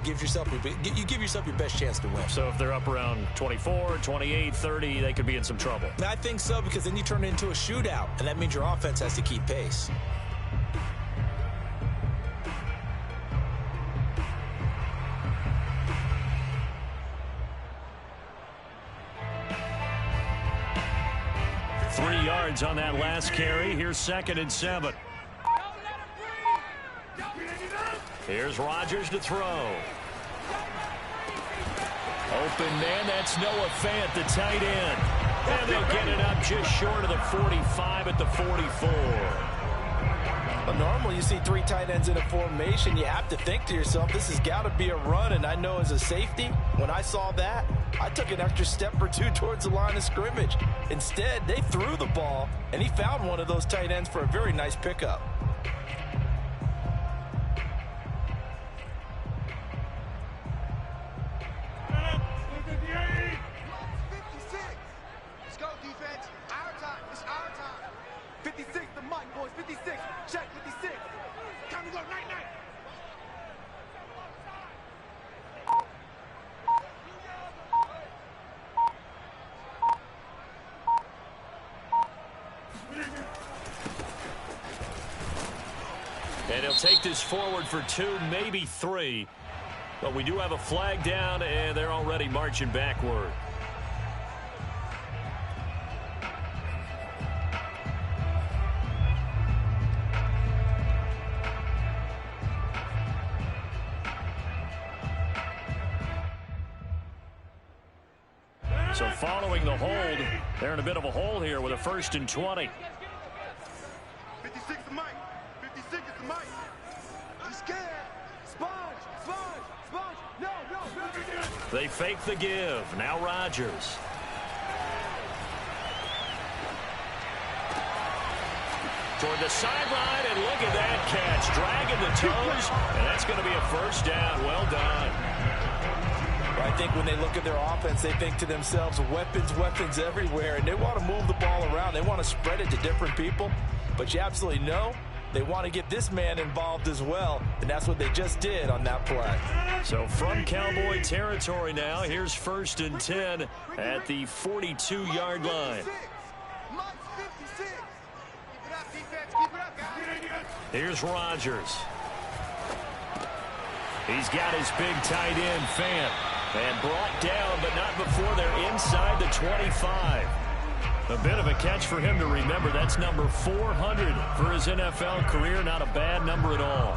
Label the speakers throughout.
Speaker 1: give yourself your best chance to win.
Speaker 2: So if they're up around 24, 28, 30, they could be in some trouble.
Speaker 1: I think so, because then you turn it into a shootout, and that means your offense has to keep pace.
Speaker 2: On that last carry. Here's 2nd and 7. Here's Rodgers to throw. Open man, that's Noah Fant, the tight end. And they'll get it up just short of the 45 at the 44.
Speaker 1: Well, normally you see 3 tight ends in a formation. You have to think to yourself, this has got to be a run. And I know as a safety, when I saw that, I took an extra step or 2 towards the line of scrimmage. Instead, they threw the ball, and he found one of those tight ends for a very nice pickup.
Speaker 3: Let's go, defense. Our time. It's our time. 56, the mic, boys. 56. Check 56. Time to go. Night, night.
Speaker 2: And he'll take this forward for 2, maybe 3. But we do have a flag down, and they're already marching backward. So following the hold, they're in a bit of a hole here with a 1st and 20.
Speaker 3: 56 the mic. 56 is the mic. He's scared. Sponge. No.
Speaker 2: They fake the give. Now Rodgers. Toward the sideline, and look at that catch. Dragging the toes, and that's going to be a 1st down. Well done.
Speaker 1: I think when they look at their offense, they think to themselves, weapons everywhere, and they want to move the ball around. They want to spread it to different people, but you absolutely know they want to get this man involved as well, and that's what they just did on that play.
Speaker 2: So from Cowboy territory now, here's 1st and 10 at the 42-yard line. Here's Rodgers. He's got his big tight end, Fant. And brought down, but not before they're inside the 25. A bit of a catch for him to remember. That's number 400 for his NFL career. Not a bad number at all.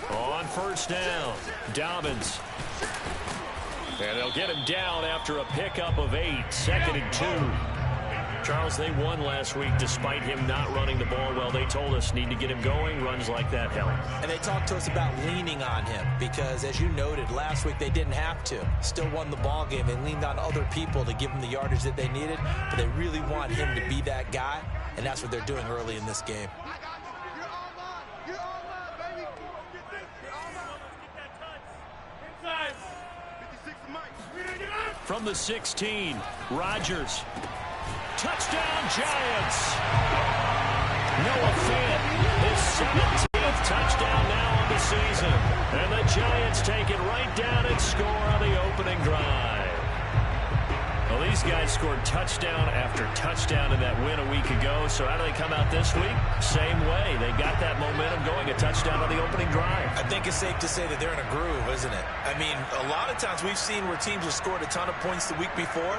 Speaker 2: On 1st down, Dobbins. And they'll get him down after a pickup of 8, 2nd and 2. Charles, they won last week despite him not running the ball well. They told us need to get him going. Runs like that help.
Speaker 1: And they talked to us about leaning on him because, as you noted, last week they didn't have to. Still won the ball game. They leaned on other people to give them the yardage that they needed, but they really want him to be that guy, and that's what they're doing early in this game.
Speaker 2: From the 16, Rodgers. Touchdown, Giants. Noah Fant, his 17th touchdown now on the season. And the Giants take it right down and score on the opening drive. Well, these guys scored touchdown after touchdown in that win a week ago. So how do they come out this week? Same way. They got that momentum going, a touchdown on the opening drive.
Speaker 1: I think it's safe to say that they're in a groove, isn't it? I mean, a lot of times we've seen where teams have scored a ton of points the week before.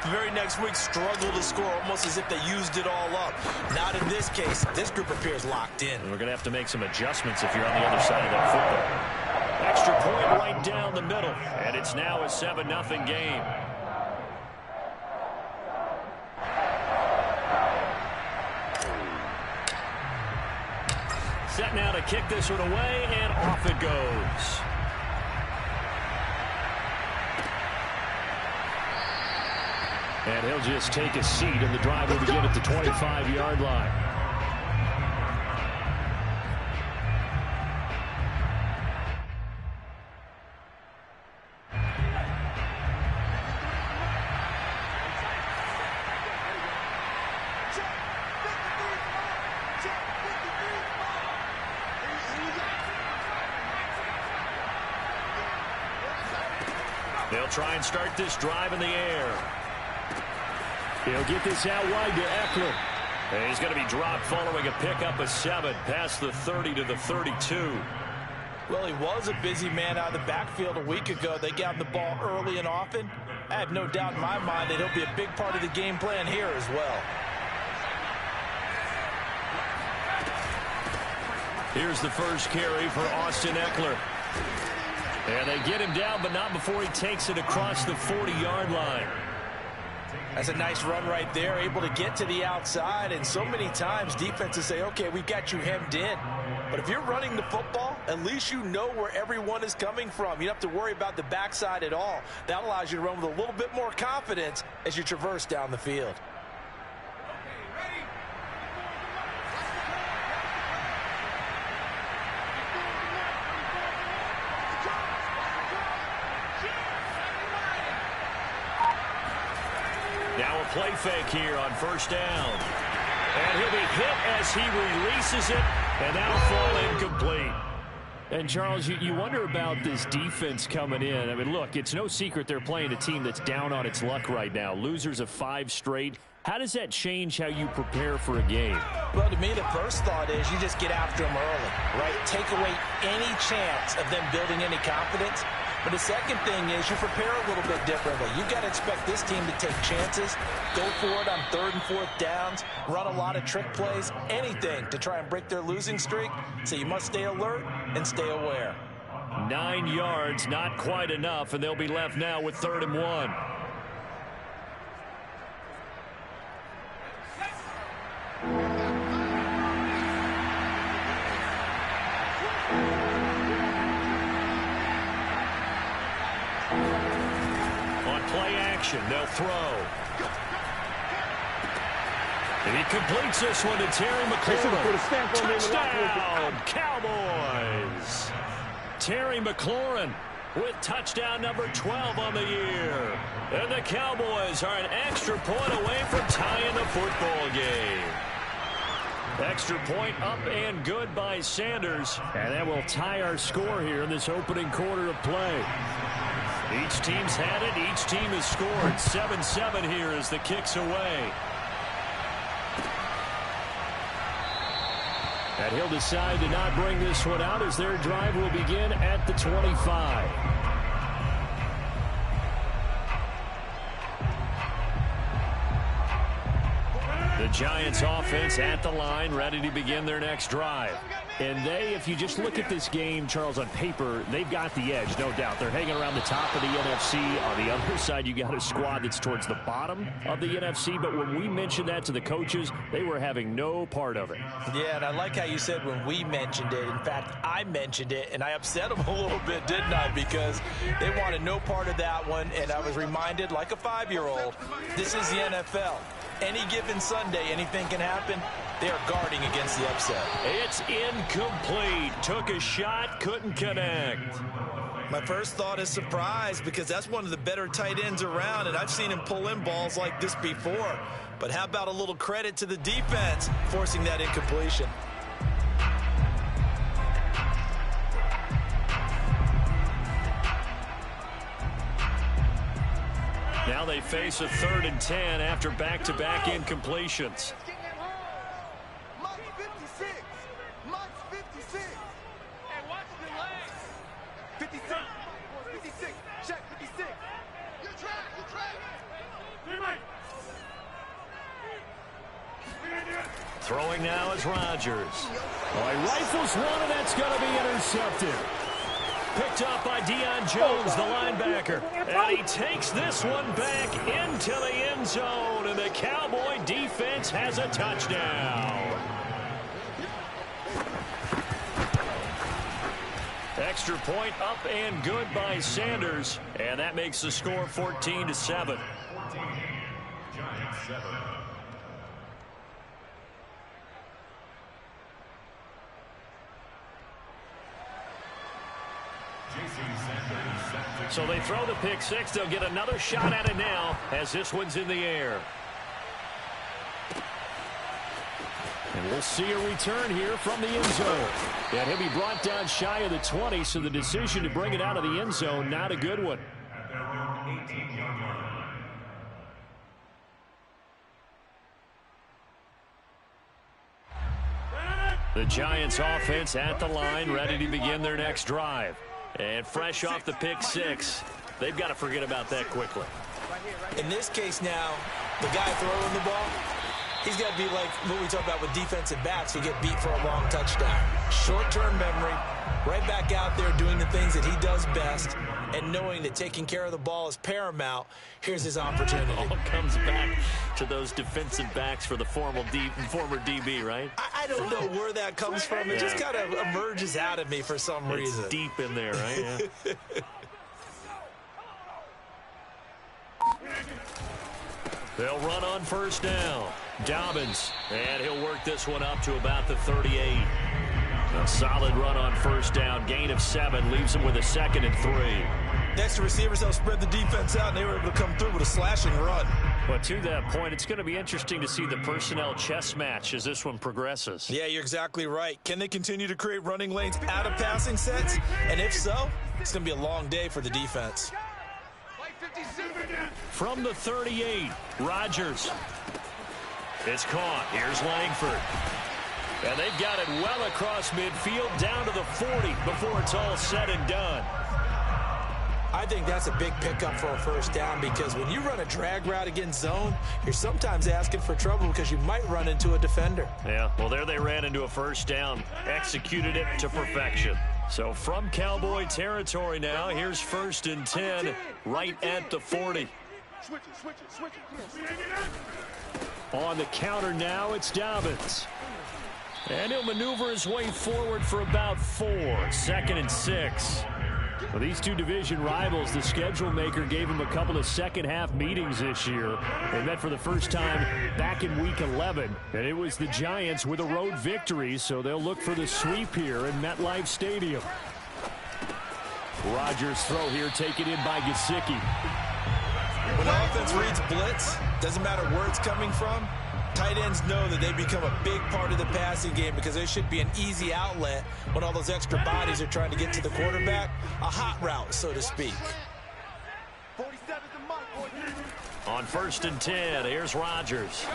Speaker 1: The very next week struggle to score almost as if they used it all up. Not in this case. This group appears locked in.
Speaker 2: And we're going to have to make some adjustments if you're on the other side of that football. Extra point right down the middle. And it's now a 7-0 game. Set now to kick this one away, and off it goes. And he'll just take a seat, and the drive will begin at the 25-yard line. They'll try and start this drive in the air. He'll get this out wide to Eckler. And he's going to be dropped following a pickup of 7 past the 30 to the 32.
Speaker 1: Well, he was a busy man out of the backfield a week ago. They got him the ball early and often. I have no doubt in my mind that he'll be a big part of the game plan here as well.
Speaker 2: Here's the first carry for Austin Eckler. And they get him down, but not before he takes it across the 40-yard line.
Speaker 1: That's a nice run right there, able to get to the outside. And so many times defenses say, okay, we've got you hemmed in. But if you're running the football, at least you know where everyone is coming from. You don't have to worry about the backside at all. That allows you to run with a little bit more confidence as you traverse down the field.
Speaker 2: Now a play fake here on first down. And he'll be hit as he releases it, and that'll fall incomplete.
Speaker 4: And, Charles, you wonder about this defense coming in. I mean, look, it's no secret they're playing a team that's down on its luck right now. Losers of 5 straight. How does that change how you prepare for a game?
Speaker 1: Well, to me, the first thought is you just get after them early, right? Take away any chance of them building any confidence. But the second thing is you prepare a little bit differently. You've got to expect this team to take chances, go for it on 3rd and 4th downs, run a lot of trick plays, anything to try and break their losing streak. So you must stay alert and stay aware.
Speaker 2: 9 yards, not quite enough, and they'll be left now with 3rd and 1. Play action, they'll throw. And he completes this one to Terry McLaurin. Touchdown, Cowboys! Terry McLaurin with touchdown number 12 on the year. And the Cowboys are an extra point away from tying the football game. Extra point up and good by Sanders.
Speaker 4: And that will tie our score here in this opening quarter of play.
Speaker 2: Each team's had it. Each team has scored. 7-7 here as the kick's away.
Speaker 4: And he'll decide to not bring this one out as their drive will begin at the 25.
Speaker 2: The Giants offense at the line, ready to begin their next drive.
Speaker 4: And they, if you just look at this game, Charles, on paper, they've got the edge, no doubt. They're hanging around the top of the NFC. On the other side, you got a squad that's towards the bottom of the NFC. But when we mentioned that to the coaches, they were having no part of it.
Speaker 1: Yeah, and I like how you said when we mentioned it. In fact, I mentioned it, and I upset them a little bit, didn't I? Because they wanted no part of that one, and I was reminded, like a 5-year-old, this is the NFL. Any given Sunday, anything can happen. They are guarding against the upset.
Speaker 2: It's incomplete. Took a shot, couldn't connect.
Speaker 1: My first thought is surprise because that's one of the better tight ends around, and I've seen him pull in balls like this before. But how about a little credit to the defense forcing that incompletion?
Speaker 2: Now they face a 3rd and 10 after back-to-back incompletions.
Speaker 3: Mike 56. Mike 56. And watch the legs. 56. 56. Check 56. You track.
Speaker 2: Throwing now is Rodgers.
Speaker 4: Oh, he rifles one, and that's going to be intercepted.
Speaker 2: Picked up by Deion Jones, the linebacker. And he takes this one back into the end zone. And the Cowboy defense has a touchdown. Extra point up and good by Sanders. And that makes the score 14-7. 14, Giants 7. So they throw the pick six. They'll get another shot at it now as this one's in the air. And we'll see a return here from the end zone. And he'll be brought down shy of the 20, so the decision to bring it out of the end zone, not a good one.
Speaker 4: The Giants offense at the line, ready to begin their next drive. And fresh off the pick six, they've got to forget about that quickly.
Speaker 1: In this case now, the guy throwing the ball, he's got to be like what we talk about with defensive backs who get beat for a long touchdown. Short-term memory, right back out there doing the things that he does best, and knowing that taking care of the ball is paramount. Here's his opportunity.
Speaker 4: All comes back to those defensive backs for the former DB, right?
Speaker 1: I don't know where that comes from. It just kind of emerges out of me for some reason.
Speaker 4: It's deep in there, right? Yeah. They'll run on first down. Dobbins, and he'll work this one up to about the 38. A solid run on first down. Gain of 7 leaves him with a 2nd and 3.
Speaker 1: Next to receivers, they'll spread the defense out, and they were able to come through with a slashing run.
Speaker 4: But to that point, it's going to be interesting to see the personnel chess match as this one progresses.
Speaker 1: Yeah, you're exactly right. Can they continue to create running lanes out of passing sets? And if so, it's going to be a long day for the defense.
Speaker 4: From the 38, Rodgers. It's caught. Here's Langford. And they've got it well across midfield down to the 40 before it's all said and done.
Speaker 1: I think that's a big pickup for a first down, because when you run a drag route against zone, you're sometimes asking for trouble because you might run into a defender.
Speaker 4: Yeah, well, there they ran into a first down, executed it to perfection. So from Cowboy territory now, here's 1st and 10 right at the 40.
Speaker 3: Switch it.
Speaker 4: On the counter now, it's Dobbins. And he'll maneuver his way forward for about 4. 2nd and 6. Well, these two division rivals, the schedule maker gave them a couple of second-half meetings this year. They met for the first time back in Week 11, and it was the Giants with a road victory, so they'll look for the sweep here in MetLife Stadium. Rodgers' throw here taken in by Gesicki.
Speaker 1: When offense reads blitz, doesn't matter where it's coming from, tight ends know that they become a big part of the passing game, because there should be an easy outlet when all those extra bodies are trying to get to the quarterback. A hot route, so to speak.
Speaker 3: 47 the mark, boy.
Speaker 4: On 1st and 10, here's Rodgers.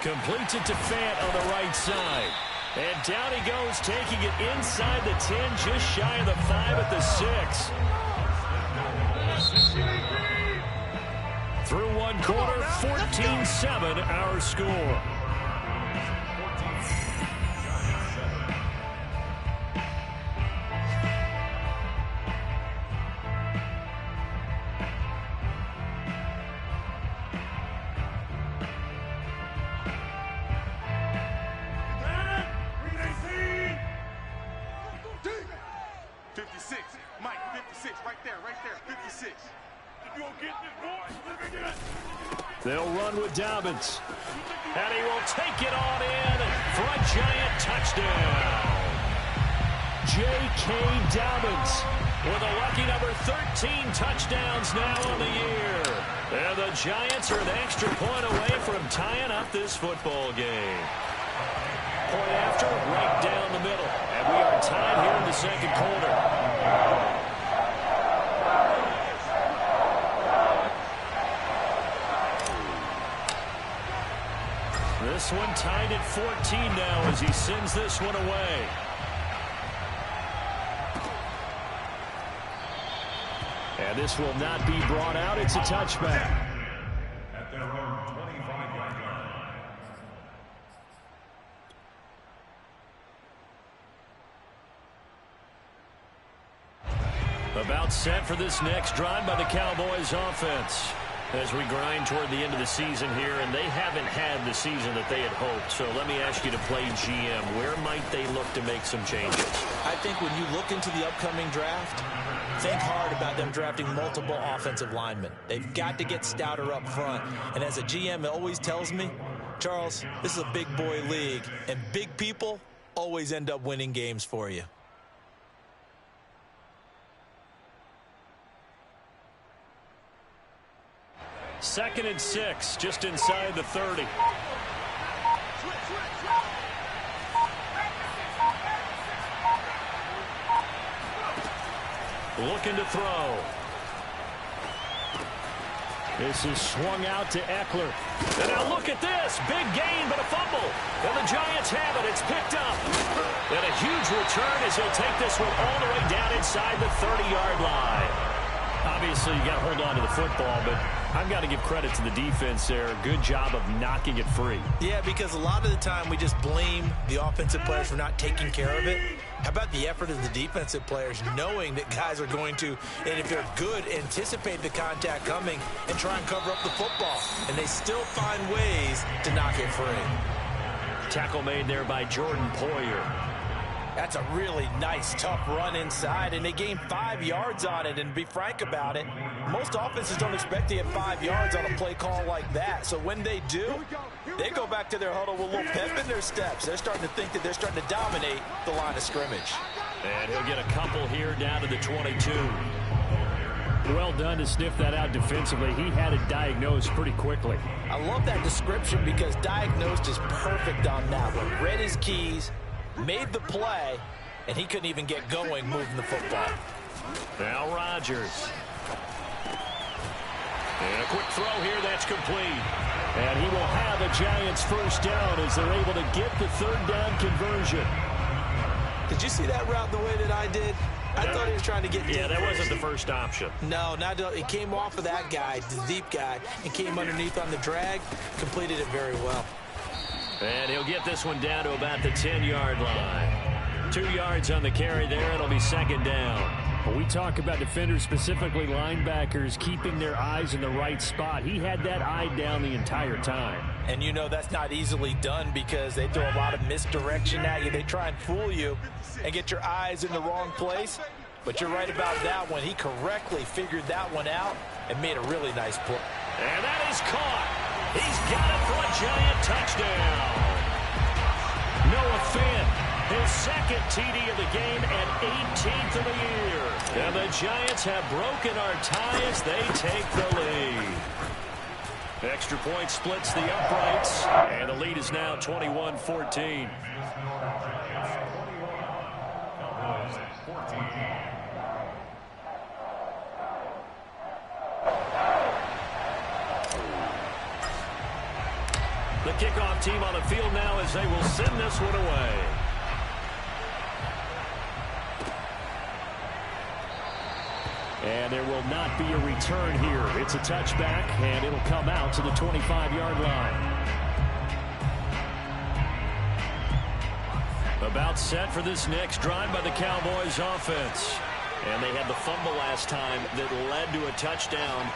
Speaker 4: Completes it to Fant on the right side. And down he goes, taking it inside the 10, just shy of the 5 at the 6. Through one quarter, 14-7 our score. They'll run with Dobbins. And he will take it on in for a Giant touchdown. J.K. Dobbins with a lucky number 13 touchdowns now on the year. And the Giants are an extra point away from tying up this football game. Point after, right down the middle. And we are tied here in the second quarter. This one tied at 14 now as he sends this one away. And this will not be brought out. It's a touchback.
Speaker 5: At their own 25-yard line.
Speaker 4: About set for this next drive by the Cowboys offense. As we grind toward the end of the season here, and they haven't had the season that they had hoped. So let me ask you to play GM. Where might they look to make some changes?
Speaker 1: I think when you look into the upcoming draft, think hard about them drafting multiple offensive linemen. They've got to get stouter up front. And as a GM, it always tells me, Charles, this is a big boy league, and big people always end up winning games for you.
Speaker 4: Second and 6, just inside the 30. Looking to throw. This is swung out to Eckler. And now look at this. Big gain, but a fumble. And the Giants have it. It's picked up. And a huge return as he'll take this one all the way down inside the 30-yard line. Obviously, you got to hold on to the football, but I've got to give credit to the defense there. Good job of knocking it free.
Speaker 1: Yeah, because a lot of the time we just blame the offensive players for not taking care of it. How about the effort of the defensive players knowing that guys are going to, and if they're good, anticipate the contact coming and try and cover up the football. And they still find ways to knock it free.
Speaker 4: Tackle made there by Jordan Poyer.
Speaker 1: That's a really nice, tough run inside, and they gained 5 yards on it. And to be frank about it, most offenses don't expect to get 5 yards on a play call like that. So when they do, they go back to their huddle with a little pep in their steps. They're starting to think that they're starting to dominate the line of scrimmage.
Speaker 4: And he'll get a couple here down to the 22. Well done to sniff that out defensively. He had it diagnosed pretty quickly.
Speaker 1: I love that description because diagnosed is perfect on that one. Read his keys, made the play, and he couldn't even get going moving the football.
Speaker 4: Now Rodgers. And a quick throw here, that's complete. And he will have a Giants first down as they're able to get the third down conversion.
Speaker 1: Did you see that route the way that I did? I thought he was trying to get deep.
Speaker 4: Yeah, that wasn't the first option.
Speaker 1: No, it came off of that guy, the deep guy, and came underneath on the drag, completed it very well.
Speaker 4: And he'll get this one down to about the 10-yard line. 2 yards on the carry there. It'll be second down. When we talk about defenders, specifically linebackers, keeping their eyes in the right spot, he had that eye down the entire time.
Speaker 1: And you know that's not easily done because they throw a lot of misdirection at you. They try and fool you and get your eyes in the wrong place. But you're right about that one. He correctly figured that one out and made a really nice play.
Speaker 4: And that is caught. He's got it for a Giant touchdown. Noah Fant, his second TD of the game and 18th of the year. And the Giants have broken our tie as they take the lead. Extra point splits the uprights, and the lead is now 21-14. The kickoff team on the field now as they will send this one away. And there will not be a return here. It's a touchback, and it'll come out to the 25-yard line. About set for this next drive by the Cowboys offense. And they had the fumble last time that led to a touchdown.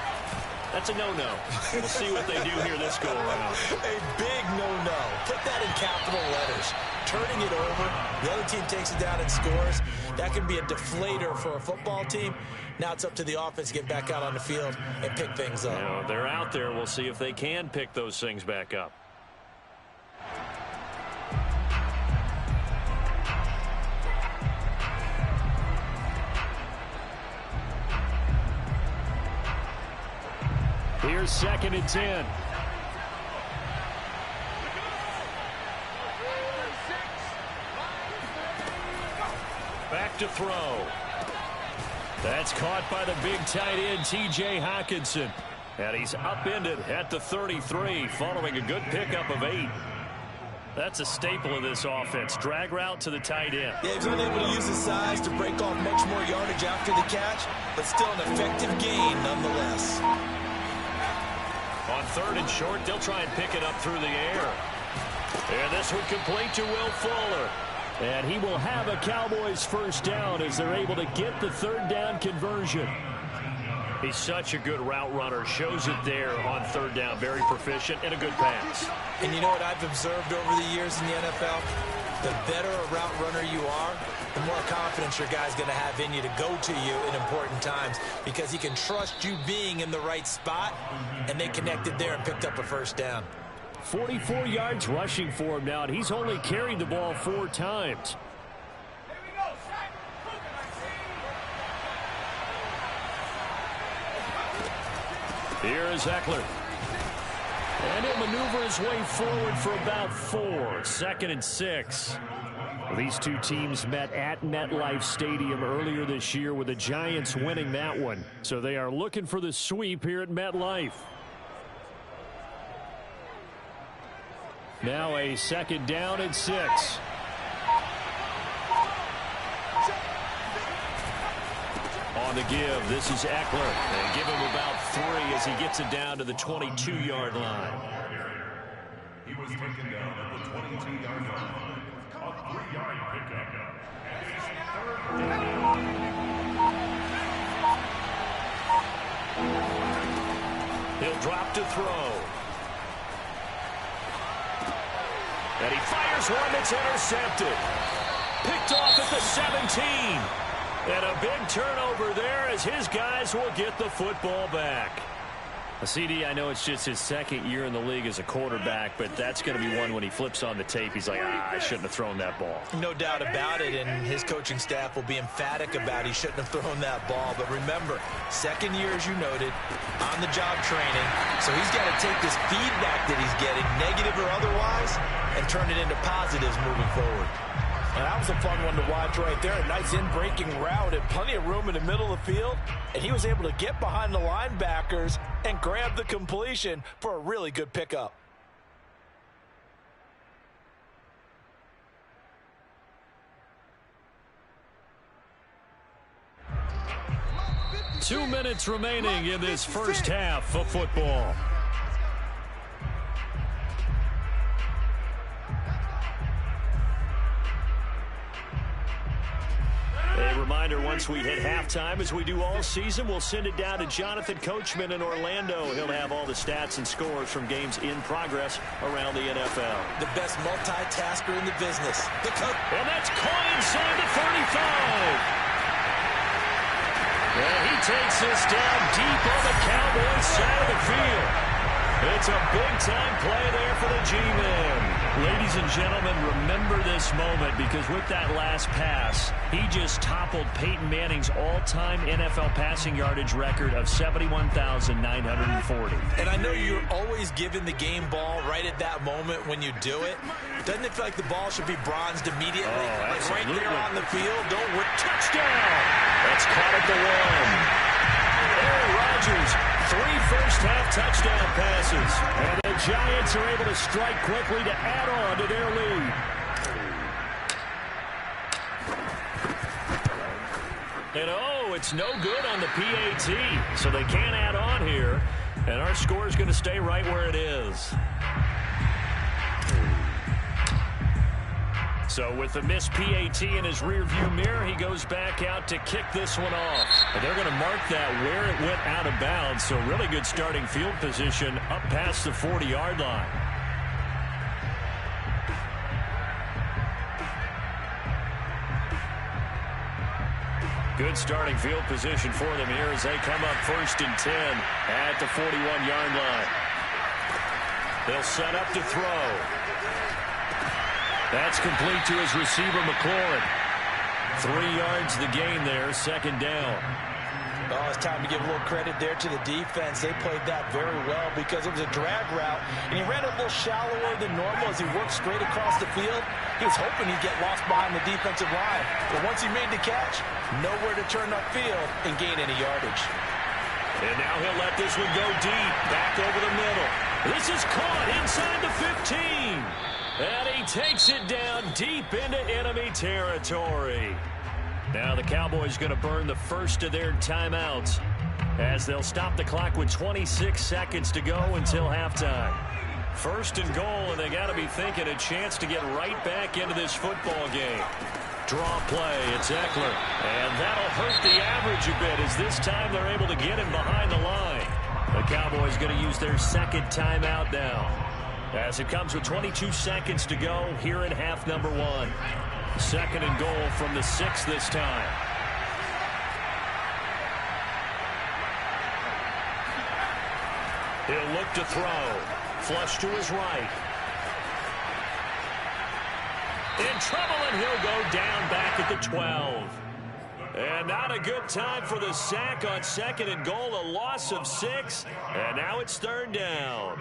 Speaker 4: That's a no-no. We'll see what they do here this go-around.
Speaker 1: A big no-no. Put that in capital letters. Turning it over, the other team takes it down and scores. That can be a deflator for a football team. Now it's up to the offense to get back out on the field and pick things up.
Speaker 4: Now, they're out there. We'll see if they can pick those things back up. Here's 2nd and 10. Back to throw. That's caught by the big tight end, T.J. Hockenson. And he's upended at the 33 following a good pickup of 8. That's a staple of this offense. Drag route to the tight end.
Speaker 1: Yeah, he's only able to use his size to break off much more yardage after the catch, but still an effective gain nonetheless.
Speaker 4: On 3rd and short, they'll try and pick it up through the air. And this one complete to Will Fuller. And he will have a Cowboys first down as they're able to get the 3rd down conversion. He's such a good route runner. Shows it there on 3rd down. Very proficient and a good pass.
Speaker 1: And you know what I've observed over the years in the NFL? The better a route runner you are, the more confidence your guy's going to have in you to go to you in important times because he can trust you being in the right spot, and they connected there and picked up a first down.
Speaker 4: 44 yards rushing for him now, and he's only carried the ball 4 times. Here is Eckler. And he'll maneuver his way forward for about 4. 2nd and 6. These two teams met at MetLife Stadium earlier this year with the Giants winning that one. So they are looking for the sweep here at MetLife. Now a 2nd down and 6. On the give, this is Eckler. They give him about 3 as he gets it down to the 22-yard line.
Speaker 5: He was taken down at the 22-yard line. A 3-yard pickup. And it's 3rd down.
Speaker 4: He'll drop to throw. And he fires one that's intercepted. Picked off at the 17. And a big turnover there as his guys will get the football back. CD, I know it's just his 2nd year in the league as a quarterback, but that's going to be one when he flips on the tape. He's like, I shouldn't have thrown that ball.
Speaker 1: No doubt about it, and his coaching staff will be emphatic about he shouldn't have thrown that ball. But remember, 2nd year, as you noted, on-the-job training. So he's got to take this feedback that he's getting, negative or otherwise, and turn it into positives moving forward. And that was a fun one to watch right there. A nice in-breaking route and plenty of room in the middle of the field. And he was able to get behind the linebackers and grab the completion for a really good pickup.
Speaker 4: Two minutes remaining in this first half of football. A reminder, once we hit halftime, as we do all season, we'll send it down to Jonathan Coachman in Orlando. He'll have all the stats and scores from games in progress around the NFL.
Speaker 1: The best multitasker in the business.
Speaker 4: And that's caught inside the 35. And he takes this down deep on the Cowboys side of the field. It's a big-time play there for the G-Man. Ladies and gentlemen, remember this moment, because with that last pass, he just toppled Peyton Manning's all-time NFL passing yardage record of 71,940.
Speaker 1: And I know you're always given the game ball right at that moment when you do it. Doesn't it feel like the ball should be bronzed immediately?
Speaker 4: Oh,
Speaker 1: like right there on the field.
Speaker 4: Touchdown! That's caught at the 1. Aaron Rodgers, 3 first-half touchdown passes. And the Giants are able to strike quickly to add on to their lead. And it's no good on the PAT, so they can't add on here. And our score is going to stay right where it is. So with the missed PAT in his rearview mirror, he goes back out to kick this one off. And they're going to mark that where it went out of bounds. So really good starting field position up past the 40-yard line. Good starting field position for them here as they come up 1st and 10 at the 41-yard line. They'll set up to throw. That's complete to his receiver, McLaurin. 3 yards the gain there, 2nd down.
Speaker 1: Oh, it's time to give a little credit there to the defense. They played that very well because it was a drag route, and he ran a little shallower than normal as he worked straight across the field. He was hoping he'd get lost behind the defensive line. But once he made the catch, nowhere to turn upfield and gain any yardage.
Speaker 4: And now he'll let this one go deep, back over the middle. This is caught inside the 15. And he takes it down deep into enemy territory. Now the Cowboys going to burn the first of their timeouts as they'll stop the clock with 26 seconds to go until halftime. 1st and goal, and they got to be thinking a chance to get right back into this football game. Draw play, it's Eckler. And that'll hurt the average a bit as this time they're able to get him behind the line. The Cowboys going to use their 2nd timeout now, as it comes with 22 seconds to go here in half number 1. 2nd and goal from the 6 this time. He'll look to throw. Flush to his right. In trouble, and he'll go down back at the 12. And not a good time for the sack on 2nd and goal. A loss of 6. And now it's 3rd down.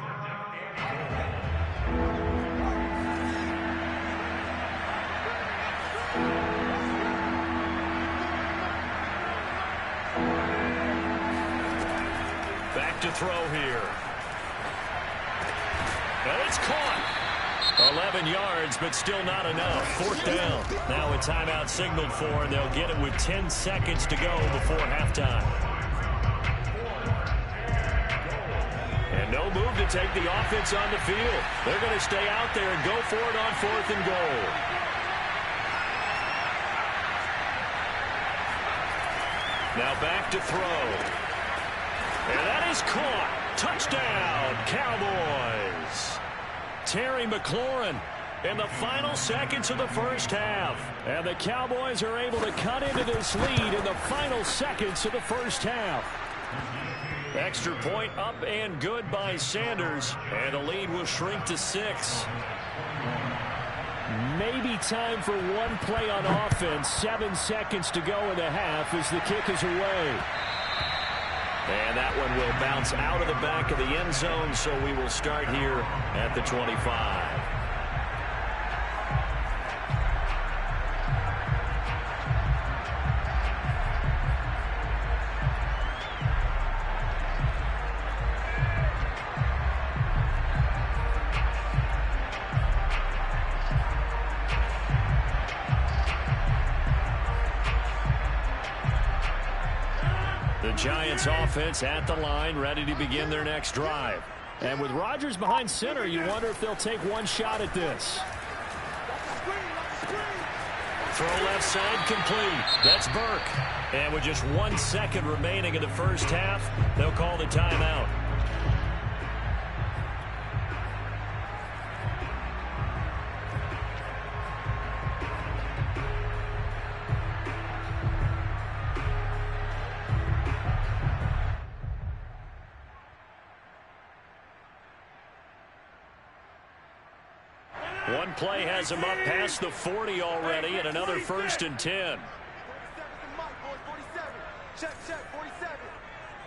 Speaker 4: Back to throw here. And it's caught.
Speaker 2: 11 yards, but still not enough. Fourth down. Now a timeout signaled for, and they'll get it with 10 seconds to go before halftime. And no move to take the offense on the field. They're going to stay out there and go for it on 4th and goal. Now back to throw. And that is caught. Touchdown, Cowboys. Terry McLaurin in the final seconds of the first half. And the Cowboys are able to cut into this lead in the final seconds of the first half. Extra point up and good by Sanders. And the lead will shrink to 6. Maybe time for one play on offense. 7 seconds to go in the half as the kick is away. And that one will bounce out of the back of the end zone, so we will start here at the 25. The Giants offense at the line, ready to begin their next drive. And with Rodgers behind center, you wonder if they'll take one shot at this. Throw left side complete. That's Burke. And with just 1 second remaining in the first half, they'll call the timeout. One play has him up past the 40 already, and another 1st and 10.
Speaker 3: 47 Mike, boys, 47. Check, 47.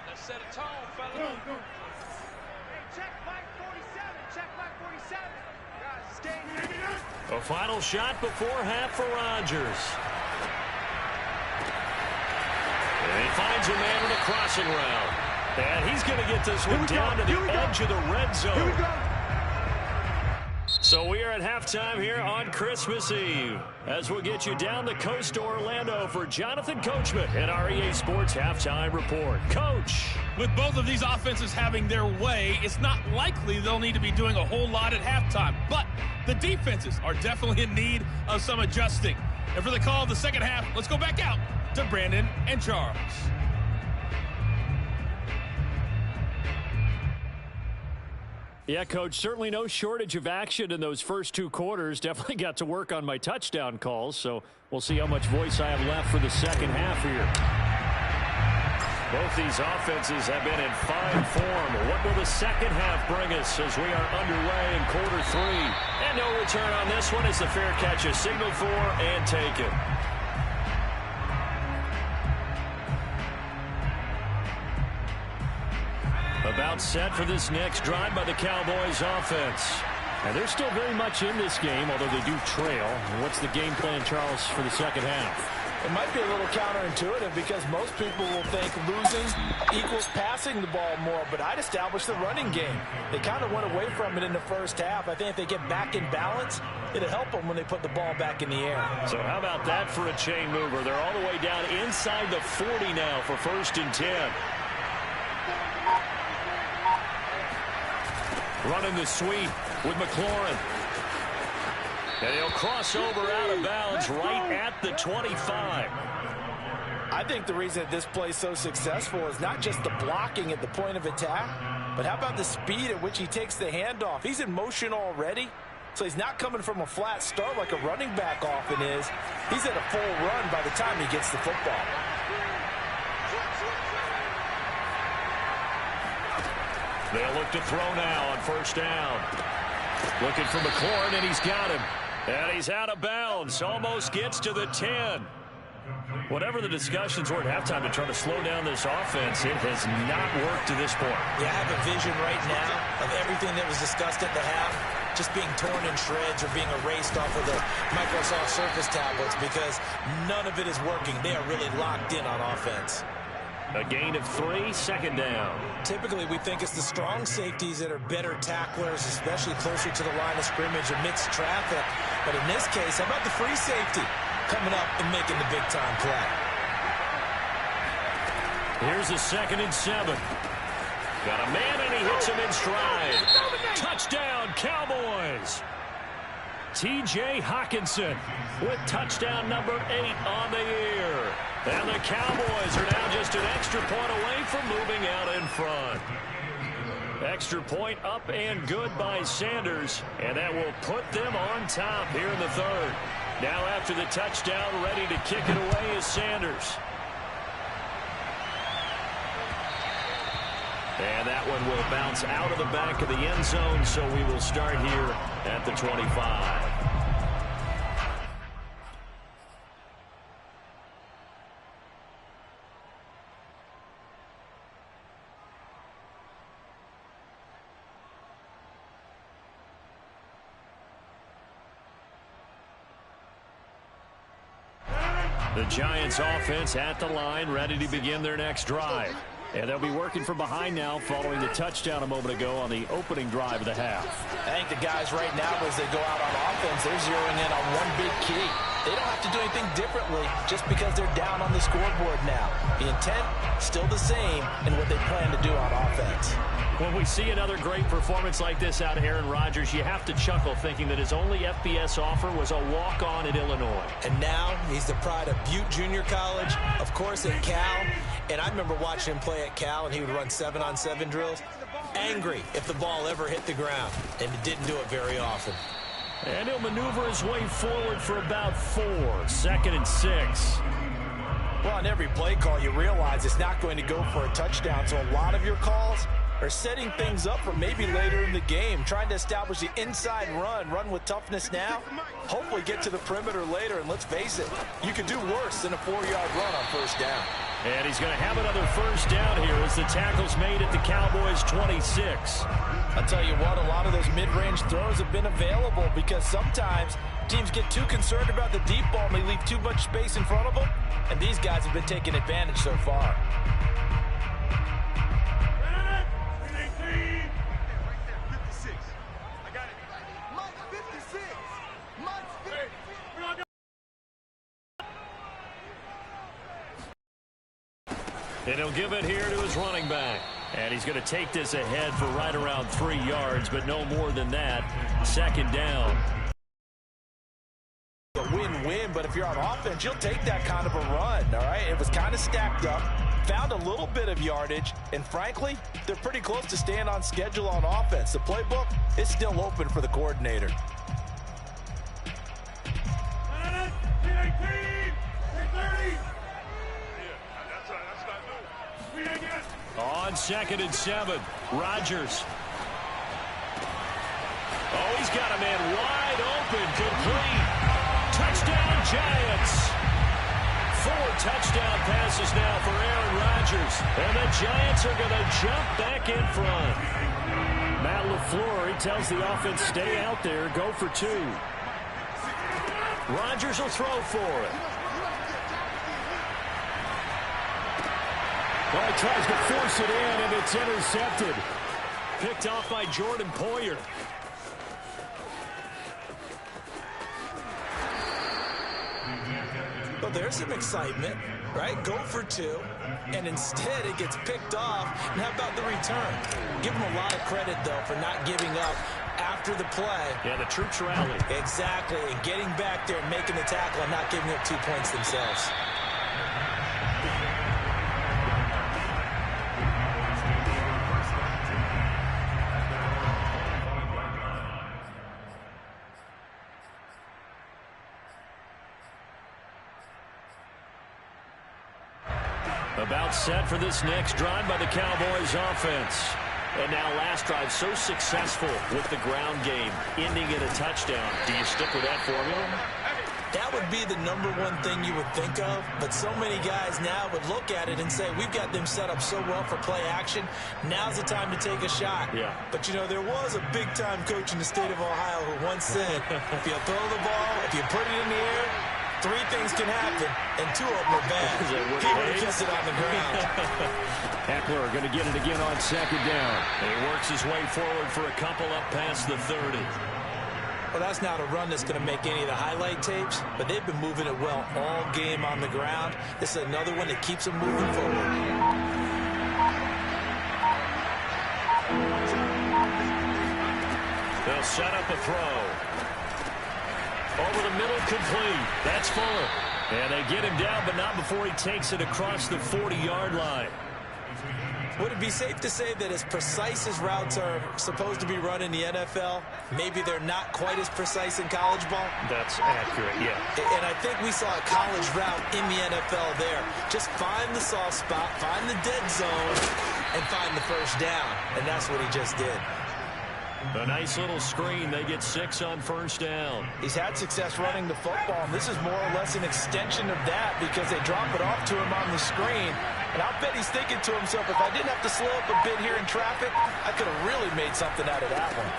Speaker 6: Let's set a tone, fella.
Speaker 3: Hey, check Mike 47. Check Mike 47. Guys, stay.
Speaker 2: A final shot before half for Rodgers. And he finds a man with a crossing route. And he's going to get this one down to the edge of the red zone.
Speaker 3: Here we go.
Speaker 2: So we are at halftime here on Christmas Eve as we'll get you down the coast to Orlando for Jonathan Coachman and our EA Sports Halftime Report. Coach.
Speaker 6: With both of these offenses having their way, it's not likely they'll need to be doing a whole lot at halftime. But the defenses are definitely in need of some adjusting. And for the call of the second half, let's go back out to Brandon and Charles.
Speaker 4: Yeah, Coach, certainly no shortage of action in those first 2 quarters. Definitely got to work on my touchdown calls, so we'll see how much voice I have left for the second half here.
Speaker 2: Both these offenses have been in fine form. What will the second half bring us as we are underway in quarter 3? And no return on this one as the fair catch is signaled for and taken. About set for this next drive by the Cowboys offense.
Speaker 4: And they're still very much in this game, although they do trail. And what's the game plan, Charles, for the second half?
Speaker 1: It might be a little counterintuitive because most people will think losing equals passing the ball more, but I'd establish the running game. They kind of went away from it in the first half. I think if they get back in balance, it'll help them when they put the ball back in the air.
Speaker 2: So how about that for a chain mover? They're all the way down inside the 40 now for 1st and 10. Running the sweep with McLaurin. And he'll cross over out of bounds right at the 25.
Speaker 1: I think the reason that this play is so successful is not just the blocking at the point of attack, but how about the speed at which he takes the handoff? He's in motion already, so he's not coming from a flat start like a running back often is. He's at a full run by the time he gets the football.
Speaker 2: They'll look to throw now on 1st down. Looking for McLaurin, and he's got him. And he's out of bounds. Almost gets to the 10. Whatever the discussions were at halftime to try to slow down this offense, it has not worked to this point.
Speaker 1: Yeah, I have a vision right now of everything that was discussed at the half just being torn in shreds or being erased off of the Microsoft Surface tablets because none of it is working. They are really locked in on offense.
Speaker 4: A gain of 3, second down.
Speaker 1: Typically, we think it's the strong safeties that are better tacklers, especially closer to the line of scrimmage or mixed traffic. But in this case, how about the free safety coming up and making the big-time play?
Speaker 4: Here's a 2nd and 7. Got a man, and he hits him in stride. Touchdown, Cowboys. T.J. Hockenson with touchdown number 8 on the year. And the Cowboys are now just an extra point away from moving out in front. Extra point up and good by Sanders, and that will put them on top here in the 3rd. Now after the touchdown, ready to kick it away is Sanders. And that one will bounce out of the back of the end zone, so we will start here at the 25. The Giants offense at the line, ready to begin their next drive. And they'll be working from behind now following the touchdown a moment ago on the opening drive of the half.
Speaker 1: I think the guys right now, as they go out on offense, they're zeroing in on one big key. They don't have to do anything differently just because they're down on the scoreboard now. The intent, still the same in what they plan to do on offense.
Speaker 4: When we see another great performance like this out of Aaron Rodgers, you have to chuckle thinking that his only FBS offer was a walk-on at Illinois.
Speaker 1: And now he's the pride of Butte Junior College, of course at Cal. And I remember watching him play at Cal, and he would run 7-on-7 drills. Angry if the ball ever hit the ground, and he didn't do it very often.
Speaker 4: And he'll maneuver his way forward for about 4, 2nd and 6.
Speaker 1: Well, on every play call, you realize it's not going to go for a touchdown, so a lot of your calls are setting things up for maybe later in the game, trying to establish the inside run with toughness now, hopefully get to the perimeter later, and let's face it, you could do worse than a 4-yard run on 1st down.
Speaker 4: And he's going to have another 1st down here as the tackle's made at the Cowboys' 26.
Speaker 1: I'll tell you what, a lot of those mid-range throws have been available because sometimes teams get too concerned about the deep ball and they leave too much space in front of them, and these guys have been taking advantage so far.
Speaker 4: And he'll give it here to his running back. And he's going to take this ahead for right around 3 yards, but no more than that. 2nd down.
Speaker 1: A win-win, but if you're on offense, you'll take that kind of a run, all right? It was kind of stacked up, found a little bit of yardage, and frankly, they're pretty close to staying on schedule on offense. The playbook is still open for the coordinator.
Speaker 4: On 2nd and 7, Rodgers. Oh, he's got a man wide open, complete. Touchdown, Giants. 4 touchdown passes now for Aaron Rodgers. And the Giants are going to jump back in front. Matt LaFleur, he tells the offense, stay out there, go for 2. Rodgers will throw for it. Well, he tries to force it in, and it's intercepted. Picked off by Jordan Poyer.
Speaker 1: Well, there's some excitement, right? Go for 2, and instead it gets picked off. And how about the return? Give him a lot of credit, though, for not giving up after the play.
Speaker 4: Yeah, the troops rallied.
Speaker 1: Exactly, and getting back there and making the tackle and not giving up 2 points themselves.
Speaker 4: About set for this next drive by the Cowboys offense. And now last drive so successful with the ground game, ending in a touchdown. Do you stick with that formula?
Speaker 1: That would be the #1 thing you would think of, but so many guys now would look at it and say, we've got them set up so well for play action, now's the time to take a shot.
Speaker 4: Yeah.
Speaker 1: But, you know, there was a big-time coach in the state of Ohio who once said, if you throw the ball, if you put it in the air, three things can happen, and two of them are bad. He would have kept it on the ground.
Speaker 4: Eckler going to get it again on second down.
Speaker 2: And he works his way forward for a couple up past the 30.
Speaker 1: Well, that's not a run that's going to make any of the highlight tapes, but they've been moving it well all game on the ground. This is another one that keeps them moving forward.
Speaker 2: They'll set up a throw. Over the middle, complete. That's Fuller. And they get him down, but not before he takes it across the 40-yard line.
Speaker 1: Would it be safe to say that as precise as routes are supposed to be run in the NFL, maybe they're not quite as precise in college ball?
Speaker 4: That's accurate, yeah.
Speaker 1: And I think we saw a college route in the NFL there. Just find the soft spot, find the dead zone, and find the first down. And that's what he just did.
Speaker 2: A nice little screen. They get 6 on first down.
Speaker 1: He's had success running the football, and this is more or less an extension of that because they drop it off to him on the screen. And I'll bet he's thinking to himself, if I didn't have to slow up a bit here in traffic, I could have really made something out of that one.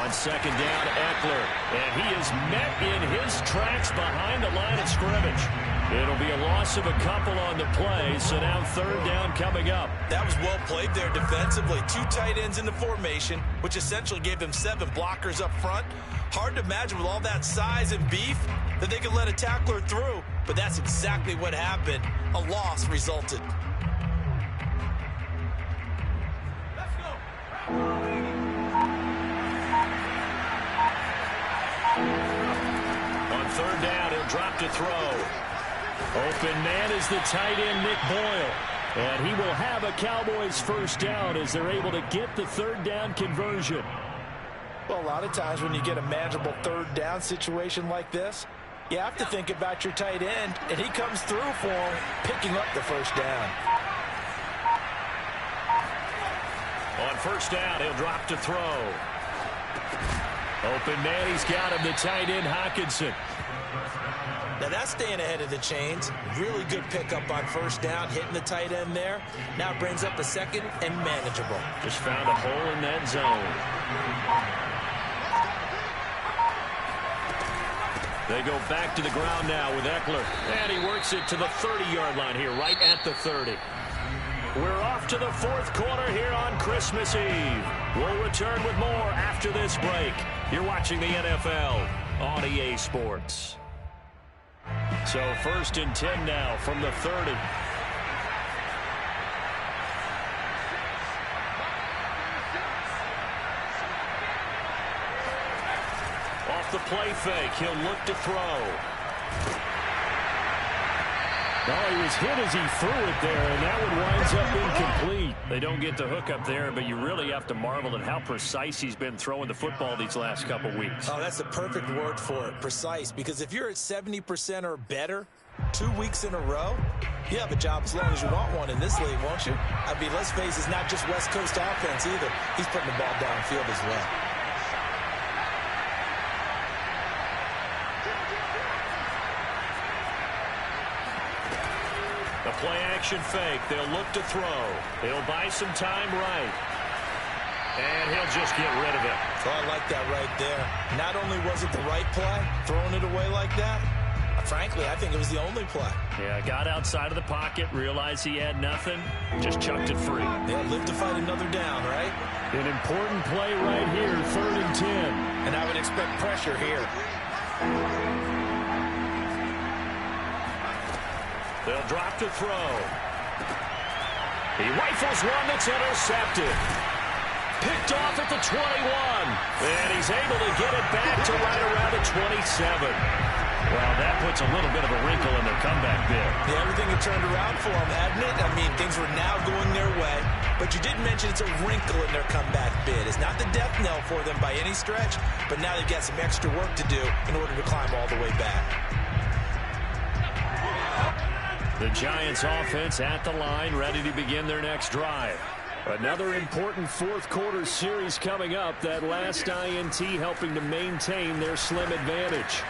Speaker 2: On second down, Eckler. And he is met in his tracks behind the line of scrimmage. It'll be a loss of a couple on the play, so now third down coming up.
Speaker 1: That was well played there defensively. 2 tight ends in the formation, which essentially gave them 7 blockers up front. Hard to imagine with all that size and beef that they could let a tackler through, but that's exactly what happened. A loss resulted.
Speaker 2: On third down, he'll drop to throw. Open man is the tight end, Nick Boyle. And he will have a Cowboys first down as they're able to get the third down conversion.
Speaker 1: Well, a lot of times when you get a manageable third down situation like this, you have to think about your tight end, and he comes through for him, picking up the first down.
Speaker 2: On first down, he'll drop to throw. Open man, he's got him, the tight end, Hockenson.
Speaker 1: Now that's staying ahead of the chains. Really good pickup on first down, hitting the tight end there. Now it brings up a second and manageable.
Speaker 2: Just found a hole in that zone. They go back to the ground now with Eckler. And he works it to the 30-yard line here, right at the 30. We're off to the fourth quarter here on Christmas Eve. We'll return with more after this break. You're watching the NFL on EA Sports. So 1st and 10 now from the 30. Off the play fake, he'll look to throw. Oh, he was hit as he threw it there, and that one winds up incomplete. They don't get the hook up there, but you really have to marvel at how precise he's been throwing the football these last couple weeks.
Speaker 1: Oh, that's the perfect word for it, precise, because if you're at 70% or better 2 weeks in a row, you have a job as long as you want one in this league, won't you? I mean, let's face it, it's not just West Coast offense either. He's putting the ball downfield as well.
Speaker 2: The play-action fake. They'll look to throw. He'll buy some time right. And he'll just get rid of it.
Speaker 1: Oh, I like that right there. Not only was it the right play, throwing it away like that, frankly, I think it was the only play.
Speaker 2: Yeah, got outside of the pocket, realized he had nothing, just chucked it free.
Speaker 1: They'll live to fight another down, right?
Speaker 4: An important play right here, 3rd and 10.
Speaker 1: And I would expect pressure here.
Speaker 2: They'll drop to throw. He rifles one that's intercepted. Picked off at the 21. And he's able to get it back to right around the 27. Well, that puts a little bit of a wrinkle in their comeback bid.
Speaker 1: Yeah, everything had turned around for them, hadn't it? I mean, things were now going their way. But you did mention it's a wrinkle in their comeback bid. It's not the death knell for them by any stretch, but now they've got some extra work to do in order to climb all the way back.
Speaker 2: The Giants offense at the line, ready to begin their next drive.
Speaker 4: Another important fourth quarter series coming up. That last INT helping to maintain their slim advantage.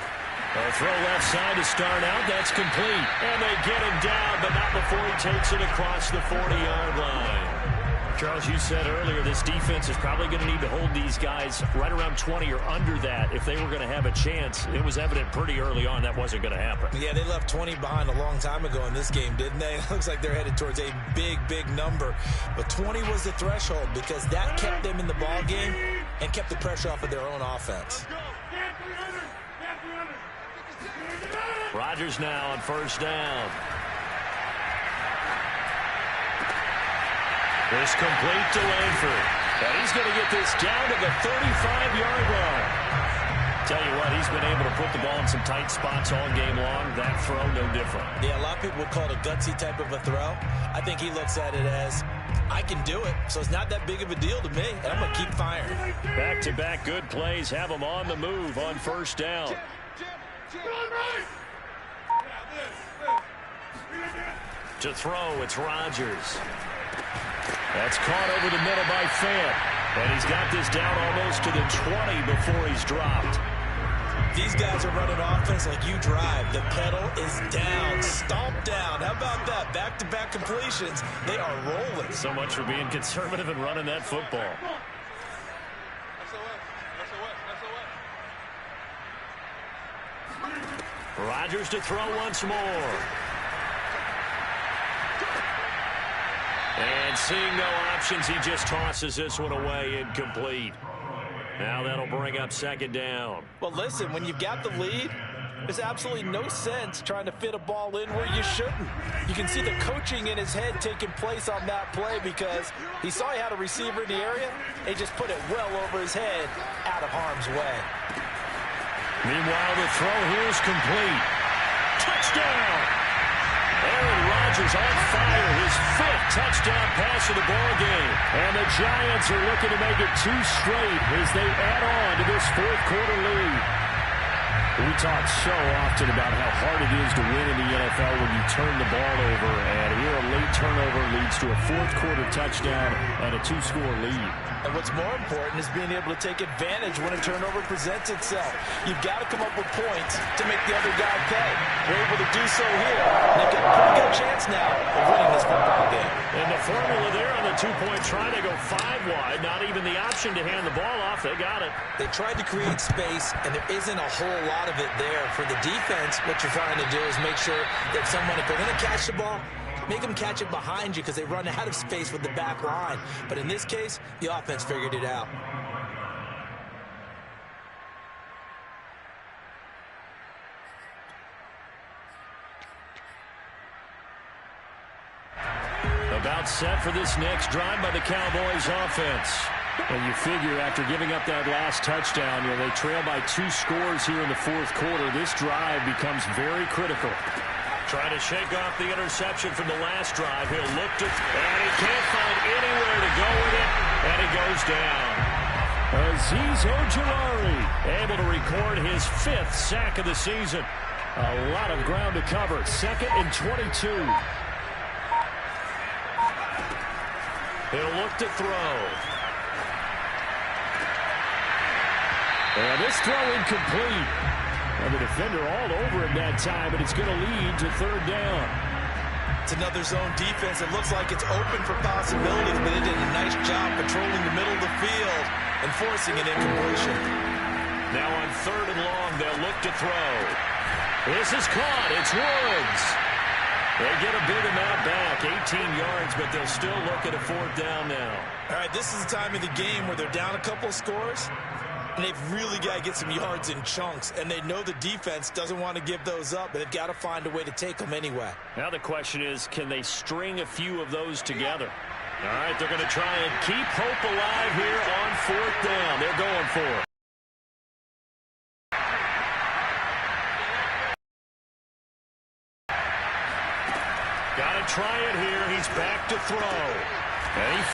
Speaker 2: A throw left side to start out. That's complete. And they get him down, but not before he takes it across the 40-yard line.
Speaker 4: Charles, you said earlier this defense is probably going to need to hold these guys right around 20 or under that if they were going to have a chance. It was evident pretty early on that wasn't going to happen.
Speaker 1: Yeah, they left 20 behind a long time ago in this game, didn't they? It looks like they're headed towards a big, big number. But 20 was the threshold because that kept them in the ball game and kept the pressure off of their own offense.
Speaker 4: Rodgers now on first down. This complete to Langford. And he's going to get this down to the 35-yard line. Tell you what, he's been able to put the ball in some tight spots all game long. That throw, no different.
Speaker 1: Yeah, a lot of people would call it a gutsy type of a throw. I think he looks at it as, I can do it, so it's not that big of a deal to me, and I'm going to keep firing.
Speaker 4: Back-to-back good plays have him on the move on first down. To throw, it's Rodgers. That's caught over the middle by Fant. And he's got this down almost to the 20 before he's dropped.
Speaker 1: These guys are running offense like you drive. The pedal is down, stomped down. How about that? Back-to-back completions. They are rolling.
Speaker 4: So much for being conservative and running that football. Rodgers to throw once more. And seeing no options, he just tosses this one away incomplete. Now that'll bring up second down.
Speaker 1: Well, listen, when you've got the lead, there's absolutely no sense trying to fit a ball in where you shouldn't. You can see the coaching in his head taking place on that play because he saw he had a receiver in the area. He just put it well over his head, out of harm's way.
Speaker 4: Meanwhile, the throw here is complete. Touchdown! Aaron Rodgers on fire, his fifth touchdown pass of the ball game. And the Giants are looking to make it 2 straight as they add on to this fourth quarter lead. We talk so often about how hard it is to win in the NFL when you turn the ball over. And here a late turnover leads to a fourth quarter touchdown and a 2-score lead.
Speaker 1: And what's more important is being able to take advantage when a turnover presents itself. You've got to come up with points to make the other guy pay. They're able to do so here. They've got a pretty good chance now of winning this football game.
Speaker 4: And the formula there on the 2-point try to go 5 wide. Not even the option to hand the ball off. They got it.
Speaker 1: They tried to create space, and there isn't a whole lot of it there. For the defense, what you're trying to do is make sure that someone, if they're going to catch the ball, make them catch it behind you because they run out of space with the back line. But in this case, the offense figured it out.
Speaker 4: About set for this next drive by the Cowboys offense. And you figure after giving up that last touchdown, they trail by 2 scores here in the fourth quarter. This drive becomes very critical. Trying to shake off the interception from the last drive. He'll look to, and he can't find anywhere to go with it, and he goes down. Azeez Ojulari able to record his 5th sack of the season. A lot of ground to cover. 2nd and 22. He'll look to throw. And this throw incomplete. And the defender all over him that time, but it's going to lead to 3rd down.
Speaker 1: It's another zone defense. It looks like it's open for possibilities, but they did a nice job patrolling the middle of the field and forcing an incompletion.
Speaker 4: Now on 3rd and long, they'll look to throw. This is caught. It's Woods. They get a big amount back, 18 yards, but they'll still look at a 4th down now.
Speaker 1: All right, this is the time of the game where they're down a couple of scores, and they've really got to get some yards in chunks, and they know the defense doesn't want to give those up, but they've got to find a way to take them anyway.
Speaker 4: Now the question is, can they string a few of those together? All right, they're going to try and keep hope alive here on 4th down. They're going for it. Got to try it here. He's back to throw. And he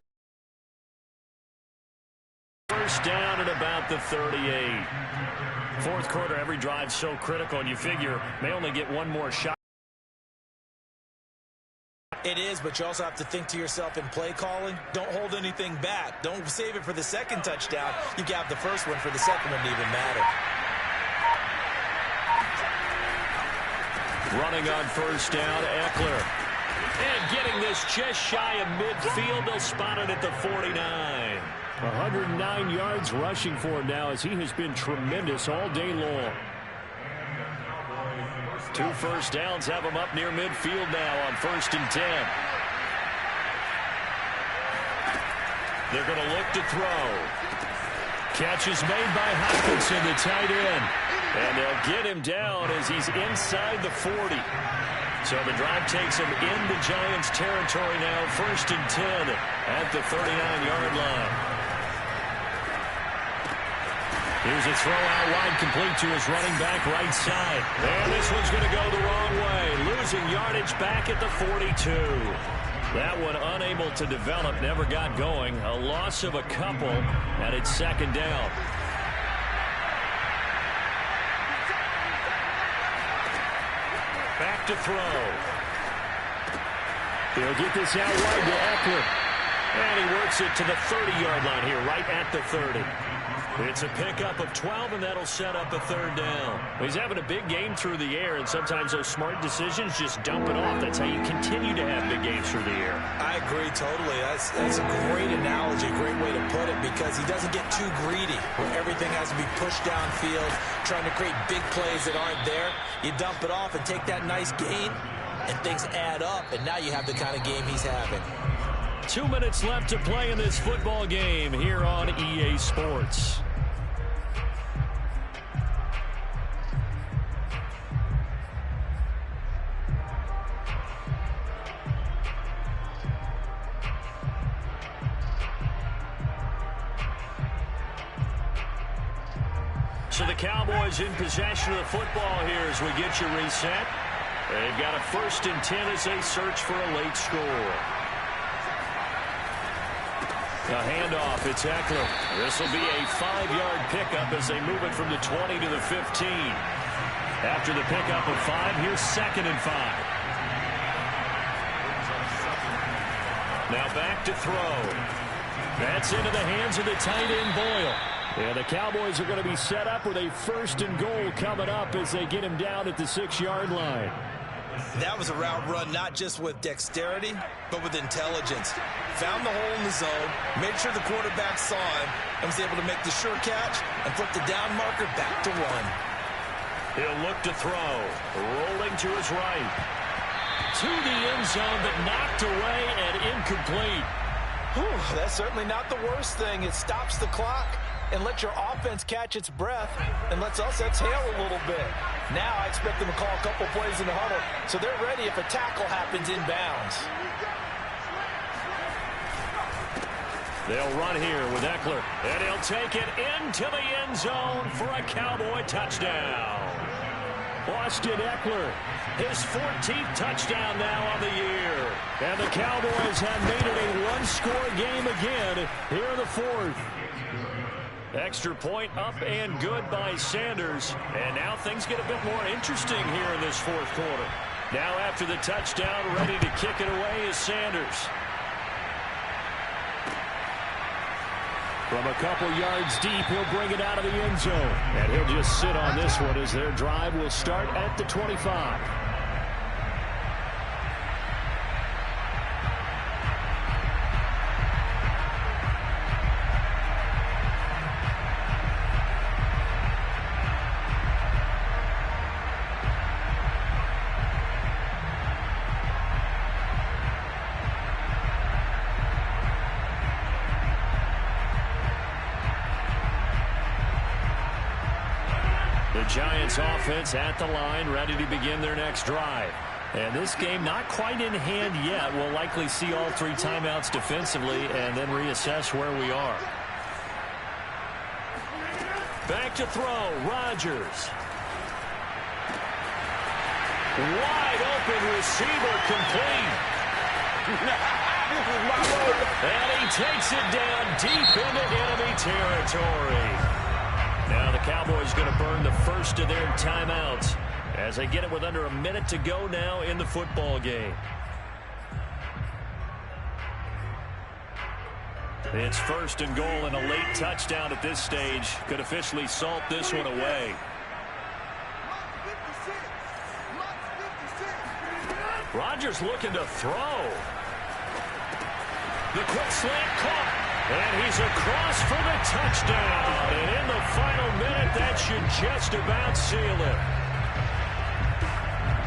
Speaker 4: first down at about the 38. Fourth quarter, every drive so critical, and you figure may only get one more shot.
Speaker 1: It is, but you also have to think to yourself in play calling, don't hold anything back. Don't save it for the second touchdown. You got the first one for the second one to even matter.
Speaker 4: Running on first down, Eckler. And getting this just shy of midfield, they'll spot it at the 49. 109 yards rushing for him now as he has been tremendous all day long. 2 first downs have him up near midfield now on 1st and 10. They're going to look to throw. Catch is made by Hopkinson, the tight end. And they'll get him down as he's inside the 40. So the drive takes him into Giants territory now, 1st and 10 at the 39-yard line. Here's a throw out wide, complete to his running back right side. And this one's going to go the wrong way, losing yardage back at the 42. That one unable to develop, never got going. A loss of a couple, and it's 2nd down. Back to throw. He'll get this out wide to Eckler. And he works it to the 30-yard line here, right at the 30. It's a pickup of 12, and that'll set up a 3rd down. He's having a big game through the air, and sometimes those smart decisions just dump it off. That's how you continue to have big games through the air.
Speaker 1: I agree totally. That's a great analogy, a great way to put it, because he doesn't get too greedy where everything has to be pushed downfield, trying to create big plays that aren't there. You dump it off and take that nice gain, and things add up, and now you have the kind of game he's having.
Speaker 4: 2 minutes left to play in this football game here on EA Sports. So the Cowboys in possession of the football here as we get you reset. They've got a 1st and 10 as they search for a late score. A handoff, it's Eckler. This will be a 5-yard pickup as they move it from the 20 to the 15. After the pickup of 5, here's 2nd and 5. Now back to throw. That's into the hands of the tight end Boyle. And the Cowboys are going to be set up with a 1st and goal coming up as they get him down at the 6-yard line.
Speaker 1: That was a route run not just with dexterity, but with intelligence. Found the hole in the zone, made sure the quarterback saw him, and was able to make the sure catch and flip the down marker back to run.
Speaker 4: He'll look to throw. Rolling to his right. To the end zone, but knocked away and incomplete.
Speaker 1: Whew, that's certainly not the worst thing. It stops the clock and lets your offense catch its breath and lets us exhale a little bit. Now I expect them to call a couple plays in the huddle so they're ready if a tackle happens inbounds.
Speaker 4: They'll run here with Eckler, and he'll take it into the end zone for a Cowboy touchdown. Austin Eckler, his 14th touchdown now on the year. And the Cowboys have made it a one-score game again here in the 4th. Extra point up and good by Sanders. And now things get a bit more interesting here in this 4th quarter. Now after the touchdown, ready to kick it away is Sanders. From a couple yards deep, he'll bring it out of the end zone. And he'll just sit on this one as their drive will start at the 25. Giants offense at the line, ready to begin their next drive. And this game not quite in hand yet. We'll likely see all 3 timeouts defensively and then reassess where we are. Back to throw, Rodgers. Wide open receiver complete. And he takes it down deep into enemy territory. Now the Cowboys going to burn the first of their timeouts as they get it with under a minute to go now in the football game. It's 1st and goal, and a late touchdown at this stage could officially salt this one away. Rodgers looking to throw. The quick slant caught. And he's across for the touchdown. And in the final minute, that should just about seal it.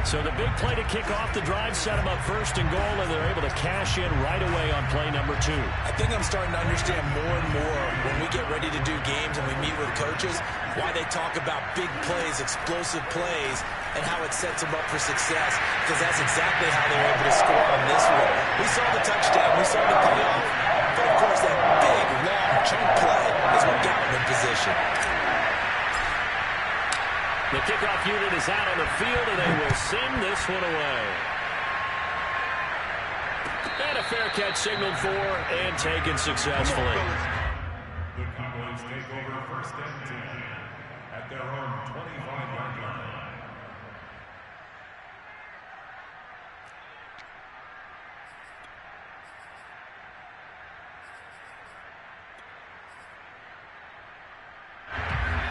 Speaker 4: So the big play to kick off the drive set them up first and goal, and they're able to cash in right away on play number 2.
Speaker 1: I think I'm starting to understand more and more when we get ready to do games and we meet with coaches why they talk about big plays, explosive plays, and how it sets them up for success, because that's exactly how they were able to score on this one. We saw the touchdown. We saw the payoff. But, of course, that big, long chunk play is what got them in position.
Speaker 4: The kickoff unit is out on the field, and they will send this one away. And a fair catch signaled for and taken successfully.
Speaker 5: The Cowboys take over first and 10 at their own 25-yard line.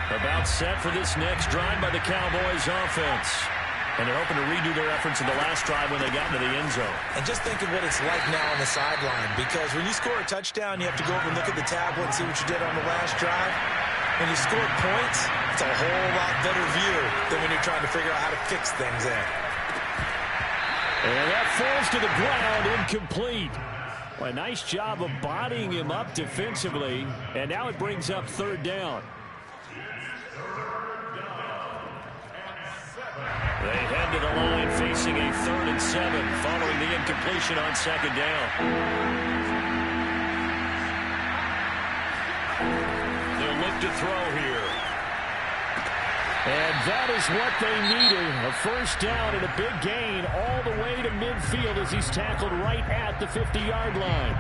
Speaker 4: About set for this next drive by the Cowboys offense. And they're hoping to redo their efforts in the last drive when they got into the end zone.
Speaker 1: And just think of what it's like now on the sideline, because when you score a touchdown, you have to go over and look at the tablet and see what you did on the last drive. When you score points, it's a whole lot better view than when you're trying to figure out how to fix things in.
Speaker 4: And that falls to the ground, incomplete. Well, a nice job of bodying him up defensively, and now it brings up third down. They head to the line facing a 3rd and 7 following the incompletion on second down. They'll look to throw here. And that is what they needed. A first down and a big gain all the way to midfield as he's tackled right at the 50-yard line.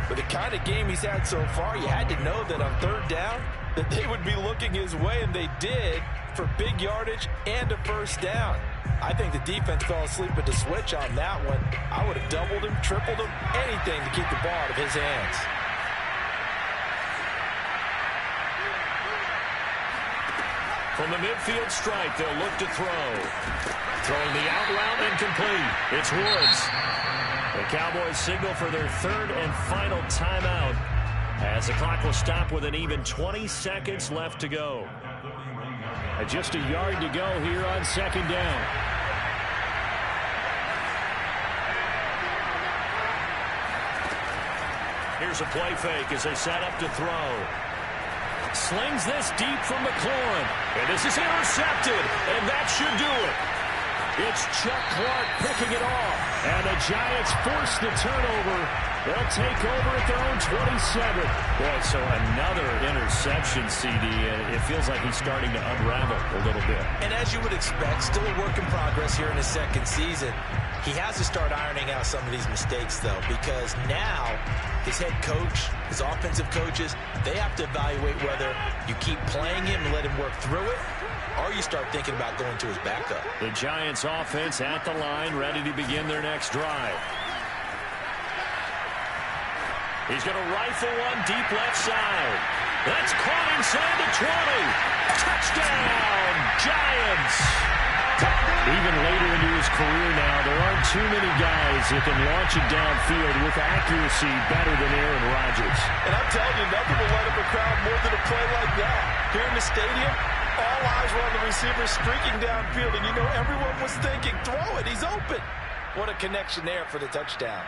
Speaker 1: With the kind of game he's had so far, you had to know that on third down that they would be looking his way, and they did, for big yardage and a first down. I think the defense fell asleep at the switch on that one. I would have doubled him, tripled him, anything to keep the ball out of his hands.
Speaker 4: From the midfield strike, they'll look to throw. Throwing the out route, incomplete. It's Woods. The Cowboys signal for their 3rd and final timeout as the clock will stop with an even 20 seconds left to go. And just a yard to go here on second down. Here's a play fake as they set up to throw. Slings this deep from McLaurin. And this is intercepted. And that should do it. It's Chuck Clark picking it off. And the Giants force the turnover. They'll take over at their own 27. Boy, so another interception, CD, and it feels like he's starting to unravel a little bit.
Speaker 1: And as you would expect, still a work in progress here in his second season. He has to start ironing out some of these mistakes, though, because now his head coach, his offensive coaches, they have to evaluate whether you keep playing him and let him work through it, or you start thinking about going to his backup.
Speaker 4: The Giants offense at the line, ready to begin their next drive. He's going to rifle one deep left side. That's caught inside the 20. Touchdown, Giants. Even later into his career now, there aren't too many guys that can launch it downfield with accuracy better than Aaron Rodgers.
Speaker 1: And I'm telling you, nothing will light up a crowd more than a play like that. Here in the stadium, all eyes were on the receiver streaking downfield, and you know everyone was thinking, throw it, he's open. What a connection there for the touchdown.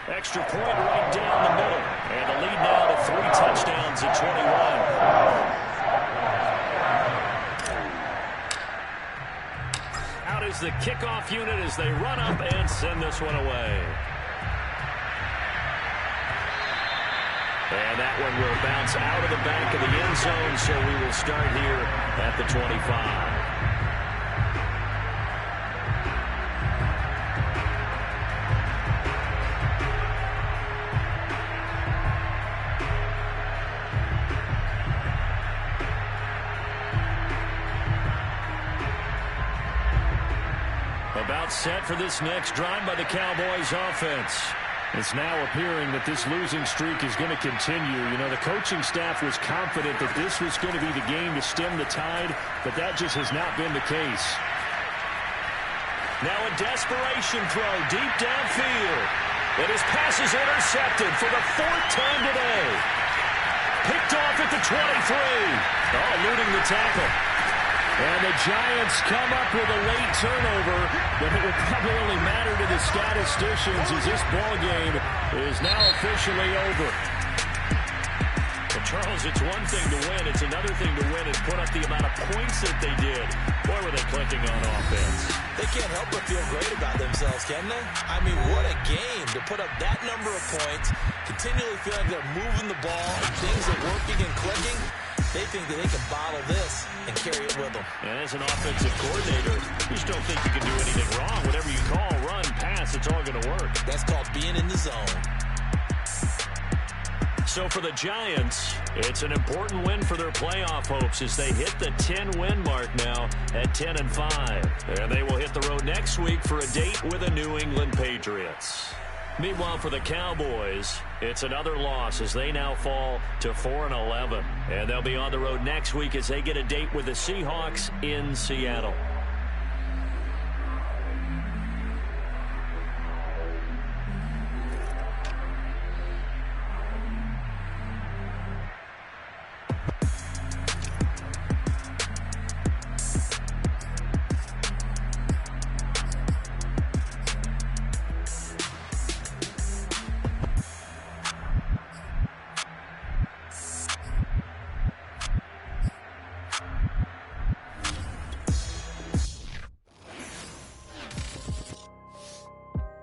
Speaker 4: Extra point right down the middle. And the lead now to 3 touchdowns at 21. Out is the kickoff unit as they run up and send this one away. And that one will bounce out of the back of the end zone, so we will start here at the 25. About set for this next drive by the Cowboys offense. It's now appearing that this losing streak is going to continue. You know, the coaching staff was confident that this was going to be the game to stem the tide, but that just has not been the case.
Speaker 2: Now a desperation throw deep downfield. And his pass is intercepted for the 4th time today. Picked off at the 23. Oh, eluding the tackle. And the Giants come up with a late turnover, but it will probably only matter to the statisticians as this ball game is now officially over. Well, Charles, it's one thing to win. It's another thing to win and put up the amount of points that they did. Boy, were they clicking on offense.
Speaker 1: They can't help but feel great about themselves, can they? I mean, what a game to put up that number of points, continually feeling they're moving the ball, things are working and clicking. They think that they can bottle this and carry it with them.
Speaker 2: And as an offensive coordinator, you just don't think you can do anything wrong. Whatever you call, run, pass, it's all going to work.
Speaker 1: That's called being in the zone.
Speaker 2: So for the Giants, it's an important win for their playoff hopes as they hit the 10-win mark now at 10-5. And they will hit the road next week for a date with the New England Patriots. Meanwhile, for the Cowboys, it's another loss as they now fall to 4-11. And they'll be on the road next week as they get a date with the Seahawks in Seattle.